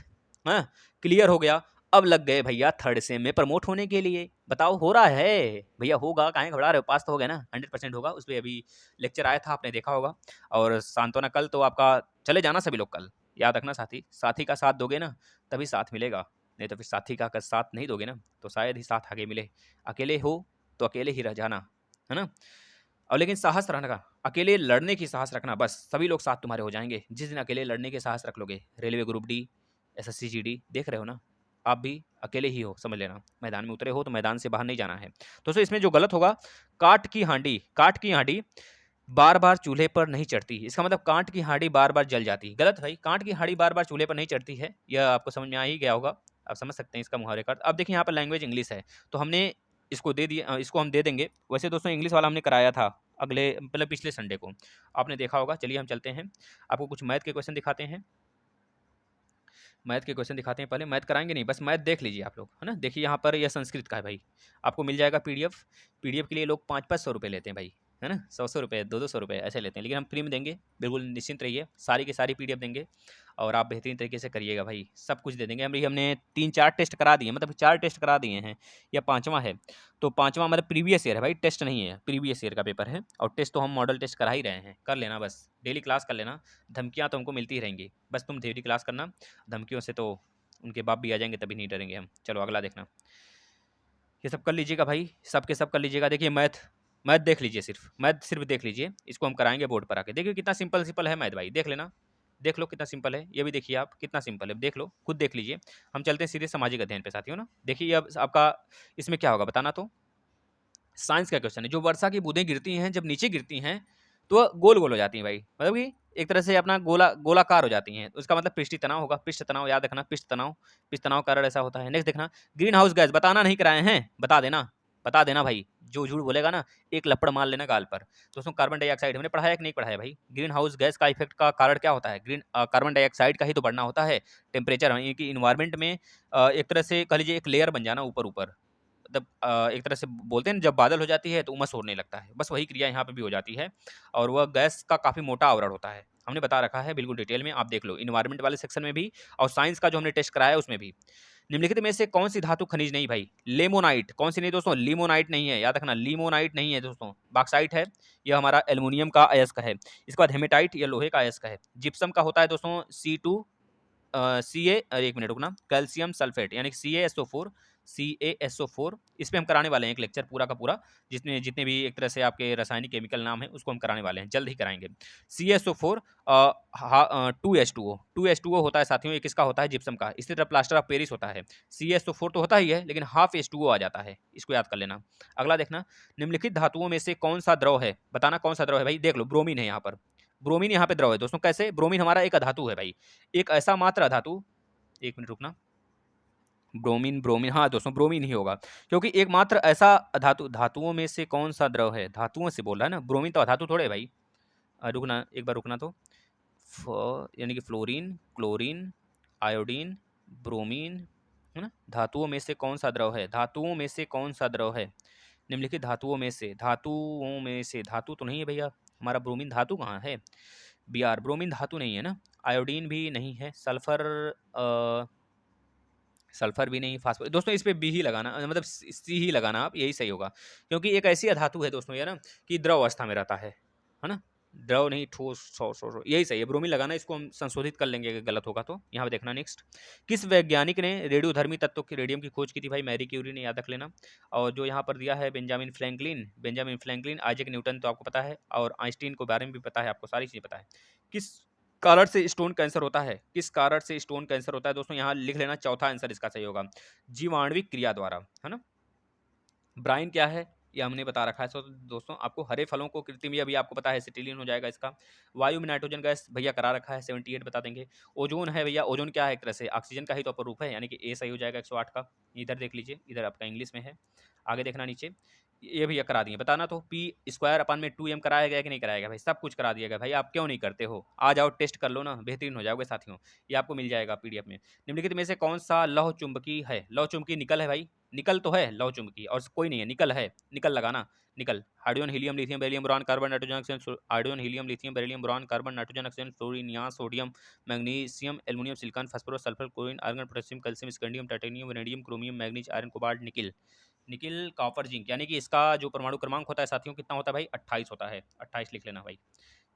हाँ क्लियर हो गया, अब लग गए भैया थर्ड सेम में प्रमोट होने के लिए। बताओ हो रहा है भैया, होगा, काहे घबरा रहे हो, पास तो हो गया ना, 100% होगा। उस पर अभी लेक्चर आया था, आपने देखा होगा। और सांत्वना कल तो आपका, चले जाना सभी लोग कल, याद रखना साथी, साथी का साथ दोगे ना तभी साथ मिलेगा, नहीं तो फिर साथी का अगर साथ नहीं दोगे ना तो शायद ही साथ आगे मिले। अकेले हो तो अकेले ही रह जाना, है ना। और लेकिन साहस रहने का, अकेले लड़ने की साहस रखना, बस सभी लोग साथ तुम्हारे हो जाएंगे जिस दिन अकेले लड़ने के साहस रख लोगे। Railway group D, SSC GD देख रहे हो ना, आप भी अकेले ही हो, समझ लेना। मैदान में उतरे हो तो मैदान से बाहर नहीं जाना है। तो इसमें जो गलत होगा, काट की हांडी बार बार चूल्हे पर नहीं चढ़ती, इसका मतलब कांट की हांडी बार बार जल जाती। गलत भाई, कांट की हांडी बार बार चूल्हे पर नहीं चढ़ती है, यह आपको समझ में आ ही गया होगा, आप समझ सकते हैं इसका मुहावरे का अर्थ। अब देखिए यहाँ पर लैंग्वेज इंग्लिश है, तो हमने इसको दे दिया, इसको हम दे देंगे। वैसे दोस्तों इंग्लिश वाला हमने कराया था अगले, मतलब पिछले संडे को, आपने देखा होगा। चलिए हम चलते हैं, आपको कुछ मैथ के क्वेश्चन दिखाते हैं। मैथ के क्वेश्चन दिखाते हैं, पहले मैथ कराएंगे नहीं, बस मैथ देख लीजिए आप लोग, है ना। देखिए यहाँ पर यह संस्कृत का है भाई, आपको मिल जाएगा पीडीएफ। पीडीएफ के लिए लोग 500-500 रुपये लेते हैं भाई, है ना, 100-100 रुपये, 200-200 रुपये ऐसे लेते हैं, लेकिन हम फ्री में देंगे, बिल्कुल निश्चिंत रहिए। सारी की सारी पीडीएफ देंगे और आप बेहतरीन तरीके से करिएगा भाई, सब कुछ दे देंगे। हमने 3-4 टेस्ट करा दिए, मतलब 4 टेस्ट करा दिए हैं, या 5वां है। तो 5वां मतलब प्रीवियस ईयर है भाई, टेस्ट नहीं है, प्रीवियस ईयर का पेपर है। और टेस्ट तो हम मॉडल टेस्ट करा ही रहे हैं, कर लेना बस, डेली क्लास कर लेना। धमकियाँ तो हमको मिलती ही रहेंगी, बस तुम डेली क्लास करना। धमकियों से तो उनके बाप भी आ जाएंगे, तभी नहीं डरेंगे हम। चलो अगला देखना, ये सब कर लीजिएगा भाई, सब के सब कर लीजिएगा। देखिए मैथ, मैथ देख लीजिए, मैथ सिर्फ देख लीजिए, इसको हम कराएंगे बोर्ड पर आके। देखिए कितना सिंपल सिंपल है मैथ भाई, देख लेना, देख लो कितना सिंपल है। ये भी देखिए आप, कितना सिंपल है, देख लो, खुद देख लीजिए। हम चलते हैं सीधे सामाजिक अध्ययन पे साथियों ना। देखिए अब आपका इसमें क्या होगा बताना। तो साइंस का क्वेश्चन है, जो वर्षा की बूंदें गिरती हैं जब नीचे गिरती हैं तो गोल गोल हो जाती हैं भाई, मतलब कि एक तरह से अपना गोलाकार हो जाती हैं, तो उसका मतलब पृष्ठीय तनाव होगा। पृष्ठ तनाव याद रखना, पृष्ठ तनाव कारण ऐसा होता है। नेक्स्ट देखना, ग्रीन हाउस गैस बताना नहीं कराए हैं, बता देना भाई, जो झूठ बोलेगा ना एक लपड़ मार लेना गाल पर। तो उसमें कार्बन डाइऑक्साइड हमने पढ़ाया कि नहीं पढ़ाया भाई। ग्रीन हाउस गैस का इफेक्ट का कारण क्या होता है? कार्बन डाइऑक्साइड का ही तो बढ़ना होता है। टेम्परेचर यानी कि इन्वायरमेंट में एक तरह से कह लीजिए एक लेयर बन जाना ऊपर ऊपर, मतलब एक तरह से बोलते हैं जब बादल हो जाती है तो उमस होने लगता है, बस वही क्रिया यहाँ पे भी हो जाती है। और वह गैस का काफ़ी मोटा आवरण होता है, हमने बता रखा है बिल्कुल डिटेल में, आप देख लो इन्वायरमेंट वाले सेक्शन में भी और साइंस का जो हमने टेस्ट कराया उसमें भी। निम्नलिखित में से कौन सी धातु खनिज नहीं भाई? लेमोनाइट, कौन सी नहीं दोस्तों? लिमोनाइट नहीं है, याद रखना, लिमोनाइट नहीं है दोस्तों। बॉक्साइट है, यह हमारा एल्युमिनियम का अयस्क है। इसके बाद हेमेटाइट, यह लोहे का अयस्क है। जिप्सम का होता है दोस्तों C2 एक मिनट रुकना, कैल्शियम सल्फेट यानी कि CaSO4, इस पे हम कराने वाले हैं एक लेक्चर पूरा का पूरा, जितने जितने भी एक तरह से आपके रासायनिक केमिकल नाम है उसको हम कराने वाले हैं, जल्द ही कराएंगे। CaSO4 2H2O होता है साथियों, एक इसका होता है जिप्सम का, इसी तरह प्लास्टर ऑफ पेरिस होता है। CaSO4 तो होता ही है, लेकिन हाफ H2O आ जाता है, इसको याद कर लेना। अगला देखना, निम्नलिखित धातुओं में से कौन सा द्रव है, बताना कौन सा द्रव है भाई। देख लो ब्रोमीन है यहाँ पर, ब्रोमीन यहाँ पे द्रव है दोस्तों। कैसे? ब्रोमीन हमारा एक अधातु है भाई, एक ऐसा मात्र अधातु, एक मिनट रुकना, ब्रोमीन ब्रोमीन, हाँ दोस्तों ब्रोमीन ही होगा, क्योंकि एकमात्र ऐसा धातु, धातुओं में से कौन सा द्रव है, धातुओं से बोल रहा है ना, ब्रोमीन तो अधातु थोड़े है भाई। रुकना एक बार, रुकना तो, यानी कि फ्लोरीन, क्लोरीन, आयोडीन, ब्रोमीन, है ना। धातुओं में से कौन सा द्रव है, धातुओं में से कौन सा द्रव है, निम्नलिखित धातुओं में से, धातुओं में से, धातु तो नहीं है भैया हमारा, ब्रोमीन धातु कहाँ है, Br ब्रोमीन धातु नहीं है ना, आयोडीन भी नहीं है, सल्फर भी नहीं, फास्फोरस, दोस्तों इस पे बी ही लगाना, मतलब सी ही लगाना आप, यही सही होगा, क्योंकि एक ऐसी अधातु है दोस्तों ये ना कि द्रव अवस्था में रहता है ना, द्रव नहीं ठोस, यही सही है, ब्रोमीन लगाना। इसको हम संशोधित कर लेंगे अगर गलत होगा तो। यहाँ पे देखना नेक्स्ट, किस वैज्ञानिक ने रेडियोधर्मी तत्व के रेडियम की खोज की थी भाई, मैरी क्यूरी ने, याद रख लेना। और जो यहाँ पर दिया है बेंजामिन फ्रैंकलिन, आइजैक न्यूटन तो आपको पता है, और आइंस्टीन के बारे में भी पता है आपको, सारी चीज़ें पता है। किस कारण से स्टोन कैंसर होता है, किस कारण से स्टोन कैंसर होता है दोस्तों, यहाँ लिख लेना, चौथा आंसर इसका सही होगा, जीवाणुविक क्रिया द्वारा, है ना। ब्राइन क्या है ये हमने बता रखा है। तो दोस्तों आपको हरे फलों को कृत्रिम, अभी आपको पता है एसिटिलीन हो जाएगा इसका। वायु में नाइट्रोजन गैस भैया करा रखा है, 78 बता देंगे। ओजोन है भैया, ओजोन क्या है, एक तरह से ऑक्सीजन का ही तो अपरूप है, यानी कि ए सही हो जाएगा 108 का। इधर देख लीजिए, इधर आपका इंग्लिश में है, आगे देखना नीचे, ये भैया करा दिए, बताना तो पी स्क्वायर अपन में 2m कराया गया कि नहीं कराया गया भाई, सब कुछ करा दिया गया भाई, आप क्यों नहीं करते हो, आ जाओ टेस्ट कर लो ना, बेहतरीन हो जाओगे साथियों, ये आपको मिल जाएगा पीडीएफ में। निम्नलिखित में से कौन सा लौह चुंबकी है, लौह चुंबकी निकल है भाई, निकल तो है लौह चुंबकी, और कोई नहीं है, निकल है, निकल लगाना, nickel. Hydrogen helium lithium beryllium boron carbon nitrogen oxygen, hydrogen helium lithium beryllium boron carbon nitrogen oxygen, fluorine, neon, sodium, magnesium, aluminium, silicon, phosphorus, sulphur, chlorine, argon, potassium, calcium, scandium, titanium, vanadium, chromium, manganese, iron, cobalt, nickel, nickel, copper, zinc, यानी कि इसका जो परमाणु क्रमांक होता है साथियों कितना होता है भाई, 28 होता है, 28 लिख लेना भाई।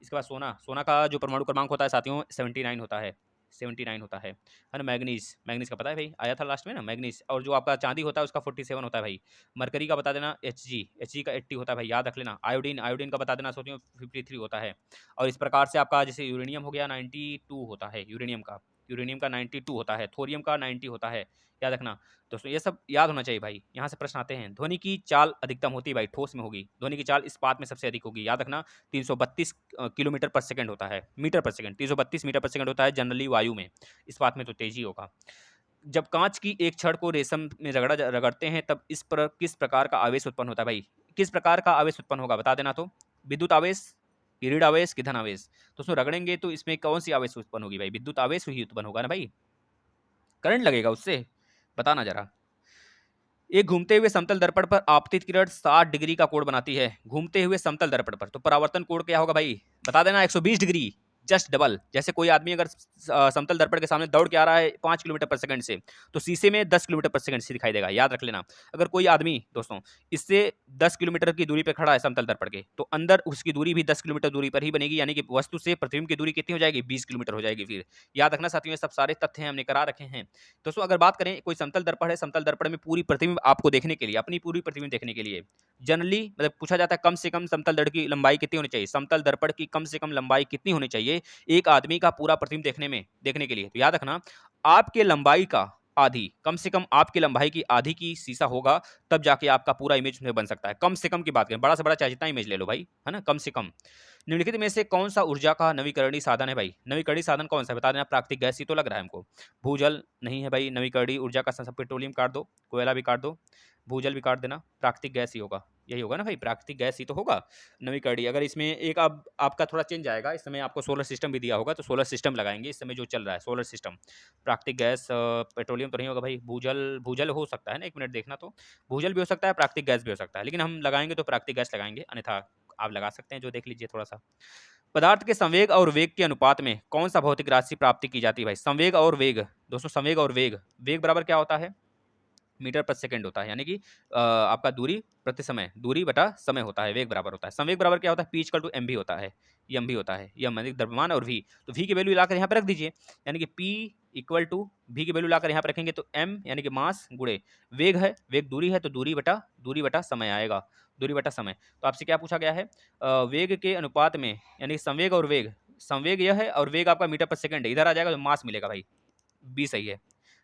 इसके बाद सोना, सोना का जो परमाणु क्रमांक होता है साथियों 79 होता है, 79 होता है ना। मैग्नीज, मैग्नीज का पता है भाई, आया था लास्ट में ना मैग्नीज। और जो आपका चांदी होता है उसका 47 होता है भाई। मरकरी का बता देना, एच जी का 80 होता है भाई, याद रख लेना। आयोडीन, आयोडीन का बता देना साथियों 53 होता है। और इस प्रकार से आपका जैसे यूरेनियम हो गया 92 होता है, यूरेनियम का 92 होता है, थोरियम का 90 होता है, याद रखना दोस्तों, ये सब याद होना चाहिए भाई। यहाँ से प्रश्न आते हैं, ध्वनि की चाल अधिकतम होती है भाई, ठोस में होगी, ध्वनि की चाल इस्पात में सबसे अधिक होगी, याद रखना 332 किलोमीटर पर सेकंड होता है, मीटर पर सेकंड, 332 मीटर पर सेकंड होता है जनरली वायु में, इस्पात में तो तेजी होगा। जब कांच की एक छड़ को रेशम में रगड़ते हैं तब इस पर किस प्रकार का आवेश उत्पन्न होता है भाई, किस प्रकार का आवेश उत्पन्न होगा बता देना तो, विद्युत आवेश, कि ऋण आवेश, कि धन आवेश। तो उसमें रगड़ेंगे तो इसमें कौन सी आवेश उत्पन्न होगी भाई, विद्युत आवेश ही उत्पन्न होगा ना भाई, करंट लगेगा उससे, बताना जरा। एक घूमते हुए समतल दर्पण पर आपतित किरण 60 डिग्री का कोण बनाती है, घूमते हुए समतल दर्पण पर, तो परावर्तन कोण क्या होगा भाई, बता देना 120 डिग्री, जस्ट डबल। जैसे कोई आदमी अगर समतल दर्पण के सामने दौड़ के आ रहा है 5 किलोमीटर पर सेकंड से, तो शीशे में 10 किलोमीटर पर सेकंड से दिखाई देगा, याद रख लेना। अगर कोई आदमी दोस्तों इससे 10 किलोमीटर की दूरी पर खड़ा है समतल दर्पण के, तो अंदर उसकी दूरी भी 10 किलोमीटर दूरी पर ही बनेगी, यानी कि वस्तु से प्रतिबिंब की दूरी कितनी हो जाएगी, 20 किलोमीटर हो जाएगी। फिर याद रखना साथियों, ये सब सारे तथ्य हमने करा रखे हैं दोस्तों। अगर बात करें कोई समतल दर्पण है, समतल दर्पण में पूरी प्रतिबिंब आपको देखने के लिए, अपनी पूरी प्रतिबिंब देखने के लिए जनरली मतलब पूछा जाता है कम से कम समतल दर्पण की लंबाई कितनी होनी चाहिए, समतल दर्पण की कम से कम लंबाई कितनी होनी चाहिए एक आदमी का पूरा प्रतिबिंब देखने के लिए। तो याद रखना आपके लंबाई का आधी, कम से कम आपकी लंबाई की आधी की शीशा होगा, तब जाके आपका पूरा इमेज बन सकता है। कम से कम की बात करें, बड़ा से बड़ा चाहे जितना इमेज ले लो भाई, है ना, कम से कम। निम्नलिखित में से कौन सा ऊर्जा का नवीकरणीय साधन है भाई, नवीकरणीय साधन कौन सा बता देना, प्राकृतिक गैस ही तो लग रहा है हमको, भूजल नहीं है भाई, नवीकरणीय ऊर्जा का सब पेट्रोलियम काट दो, कोयला भी काट दो, भूजल भी काट देना, प्राकृतिक गैस ही होगा, यही होगा ना भाई, प्राकृतिक गैस ही तो होगा नवीकरणीय। अगर इसमें एक अब आपका थोड़ा चेंज आएगा, इस समय आपको सोलर सिस्टम भी दिया होगा, तो सोलर सिस्टम लगाएंगे इस समय जो चल रहा है सोलर सिस्टम। प्राकृतिक गैस पेट्रोलियम तो नहीं होगा भाई, भूजल, भूजल हो सकता है ना, एक मिनट देखना तो, भूजल भी हो सकता है, प्राकृतिक गैस भी हो सकता है, लेकिन हम लगाएंगे तो प्राकृतिक गैस लगाएंगे, अन्यथा आप लगा सकते हैं जो देख लीजिए थोड़ा सा। पदार्थ के संवेग और वेग के अनुपात में कौन सा भौतिक राशि प्राप्ति की जाती है भाई, संवेग और वेग दोस्तों, संवेग और वेग, वेग बराबर क्या होता है, मीटर प्रति सेकंड होता है, यानी कि आपका दूरी प्रति समय, दूरी बटा समय होता है, वेग बराबर होता है। संवेग बराबर क्या होता है, पी = एम भी होता है, एम भी होता है, यम यानी द्रव्यमान और वी, तो वी की वैल्यू लाकर यहाँ पे रख दीजिए, यानी कि पी इक्वल टू v की वैल्यू लाकर यहाँ पर रखेंगे तो m यानी कि मास गुणे वेग है, वेग दूरी है तो दूरी बटा समय आएगा, दूरी बटा समय। तो आपसे क्या पूछा गया है, वेग के अनुपात में यानी संवेग और वेग, संवेग यह है और वेग आपका मीटर पर सेकंड है, इधर आ जाएगा तो मास मिलेगा भाई, बी सही है,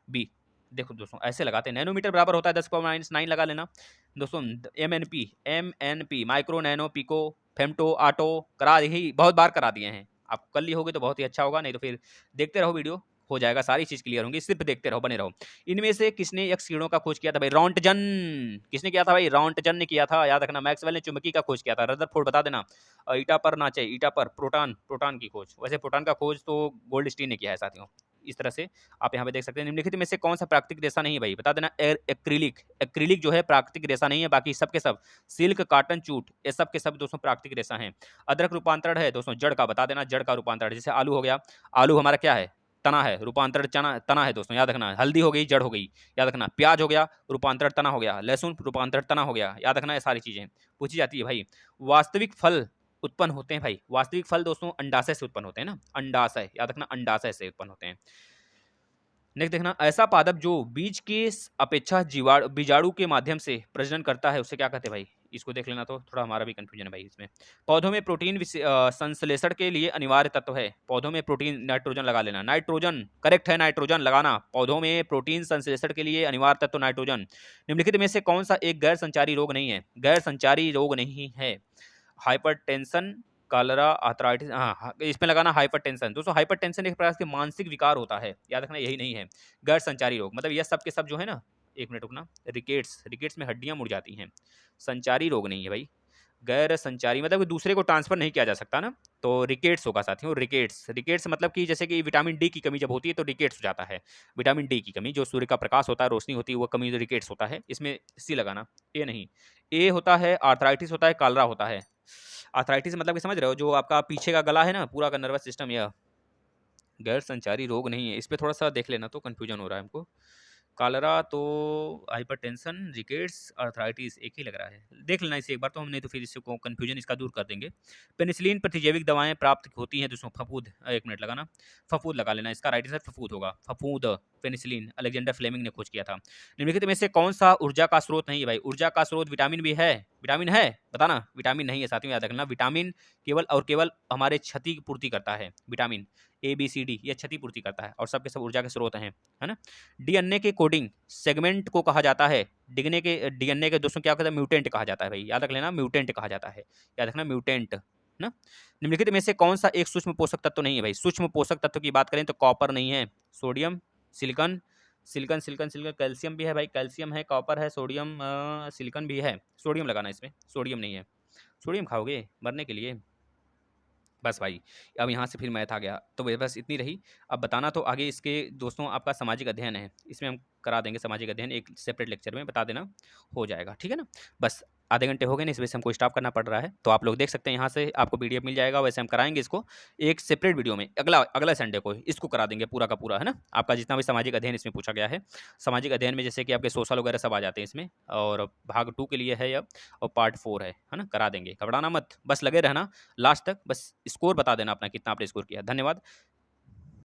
बी। देखो दोस्तों ऐसे लगाते हैं, नैनोमीटर बराबर होता है 10⁻⁹ लगा लेना दोस्तों। M N P micro nano pico femto atto करा ही बहुत बार करा दिए हैं, आप कर लिए होगे तो बहुत ही अच्छा होगा, नहीं तो फिर देखते रहो वीडियो, हो जाएगा, सारी चीज क्लियर होंगी, सिर्फ देखते रहो, बने रहो। इनमें से किसने एक्स किरणों का खोज किया था भाई, रॉन्टजन। किसने किया था भाई, रॉन्टजन ने किया था, याद रखना। मैक्सवेल ने चुंबकीय का खोज किया था, रदरफोर्ड बता देना। ईटा पर ना चाहिए, ईटा पर प्रोटॉन, प्रोटॉन की खोज, वैसे प्रोटॉन का खोज तो गोल्डस्टीन ने किया है साथियों। इस तरह से आप यहाँ पे देख सकते हैं। निम्नलिखित में से कौन सा प्राकृतिक रेशा नहीं है भाई, बता देना। एक्रिलिक, एक्रिलिक जो है प्राकृतिक रेशा नहीं है, बाकी सब के सब सिल्क, कॉटन, जूट, ये सब के सब दोस्तों प्राकृतिक रेशा हैं। अदरक रूपांतरण है दोस्तों जड़ का, बता देना जड़ का रूपांतरण, जैसे आलू हो गया, आलू हमारा क्या है, तना है, रूपांतरण चना तना है दोस्तों, याद रखना। हल्दी हो गई, जड़ हो गई, याद रखना। प्याज हो गया, रूपांतरण तना हो गया। लहसुन, रूपांतरण तना हो गया, याद रखना। ये सारी चीजें पूछी जाती है भाई। वास्तविक फल उत्पन्न होते हैं भाई, वास्तविक फल दोस्तों अंडाशय से उत्पन्न होते हैं ना, अंडाशय, याद रखना, अंडाशय से उत्पन्न होते हैं। नेक्स्ट देखना, ऐसा पादप जो बीज के अपेक्षा बीजाणु के माध्यम से प्रजनन करता है उसे क्या कहते हैं भाई, इसको देख लेना, तो थोड़ा हमारा भी कंफ्यूजन है भाई इसमें। पौधों में प्रोटीन संश्लेषण के लिए अनिवार्य तत्व है, पौधों में प्रोटीन, नाइट्रोजन लगा लेना, नाइट्रोजन करेक्ट है, नाइट्रोजन लगाना। पौधों में प्रोटीन संश्लेषण के लिए अनिवार्य तत्व नाइट्रोजन। निम्नलिखित में से कौन सा एक गैर संचारी रोग नहीं है, गैर संचारी रोग नहीं है, हाइपरटेंशन, कॉलरा, आर्थराइटिस, हाँ इसमें लगाना हाइपरटेंशन। दोस्तों हाइपरटेंशन एक प्रकार के मानसिक विकार होता है, याद रखना, यही नहीं है। गैर संचारी रोग मतलब यह सब के सब जो है ना, एक मिनट रुकना, रिकेट्स, रिकेट्स में हड्डियां मुड़ जाती हैं, संचारी रोग नहीं है भाई। गैर संचारी मतलब कि दूसरे को ट्रांसफर नहीं किया जा सकता ना, तो रिकेट्स होगा साथियों, रिकेट्स। रिकेट्स मतलब कि जैसे कि विटामिन डी की कमी जब होती है तो रिकेट्स हो जाता है, विटामिन डी की कमी, जो सूर्य का प्रकाश होता है, रोशनी होती है, वो कमी रिकेट्स होता है, इसमें सी लगाना, ए नहीं। ए होता है आर्थराइटिस होता है, कालरा होता है। आर्थराइटिस मतलब कि समझ रहे हो, जो आपका पीछे का गला है ना, पूरा का नर्वस सिस्टम, यह गैर संचारी रोग नहीं है। इस पे थोड़ा सा देख लेना, तो कंफ्यूजन हो रहा है हमको। कालरा तो हाइपरटेंशन, रिकेट्स, आर्थराइटिस एक ही लग रहा है, देख लेना इसे एक बार तो हम, नहीं तो फिर इसको कंफ्यूजन इसका दूर कर देंगे। पेनिसिलिन प्रतिजैविक दवाएं प्राप्त होती हैं दोस्तों, फफूद, एक मिनट लगाना, फफूद लगा लेना, इसका राइट आंसर फफूद होगा, फफूद। पेनिसिलिन अलेक्जेंडर फ्लेमिंग ने खोज किया था। निम्नलिखित में से कौन सा ऊर्जा का स्रोत नहीं है भाई, ऊर्जा का स्रोत विटामिन भी है, विटामिन है, बताना। विटामिन नहीं है साथियों, याद रखना। विटामिन केवल और केवल हमारे क्षति की पूर्ति करता है, vitamin A B C D ये क्षति पूर्ति करता है, और सबके सब ऊर्जा के स्रोत हैं, है ना। डीएनए के कोडिंग सेगमेंट को कहा जाता है, डीएनए के दोस्तों क्या कहते हैं, म्यूटेंट कहा जाता है भाई, याद रख लेना, म्यूटेंट कहा जाता है, याद रखना, म्यूटेंट ना। निम्नलिखित में से कौन सा एक सूक्ष्म पोषक तत्व नहीं है भाई, सूक्ष्म पोषक तत्व की बात करें तो कॉपर नहीं है, sodium, silicon, silicon silicon silicon, calcium भी है भाई, कैल्शियम है, कॉपर है, सोडियम, सिलिकॉन भी है, सोडियम लगाना इसमें, सोडियम नहीं है। सोडियम खाओगे मरने के लिए, बस भाई। अब यहाँ से फिर मैथ आ गया, तो वह बस इतनी रही। अब बताना तो आगे इसके दोस्तों आपका सामाजिक अध्ययन है, इसमें हम करा देंगे सामाजिक अध्ययन एक सेपरेट लेक्चर में, बता देना, हो जाएगा, ठीक है ना। बस आधे घंटे हो गए ना, इस वजह से हमको स्टॉप करना पड़ रहा है, तो आप लोग देख सकते हैं यहाँ से आपको पीडीएफ मिल जाएगा। वैसे हम कराएंगे इसको एक सेपरेट वीडियो में, अगला संडे को इसको करा देंगे पूरा का पूरा, है ना। आपका जितना भी सामाजिक अध्ययन इसमें पूछा गया है, सामाजिक अध्ययन में जैसे कि आपके सोशल वगैरह सब आ जाते हैं इसमें, और भाग 2 के लिए है अब, और पार्ट 4 है ना, करा देंगे, घबराना मत, बस लगे रहना लास्ट तक, बस स्कोर बता देना अपना कितना आपने स्कोर किया। धन्यवाद।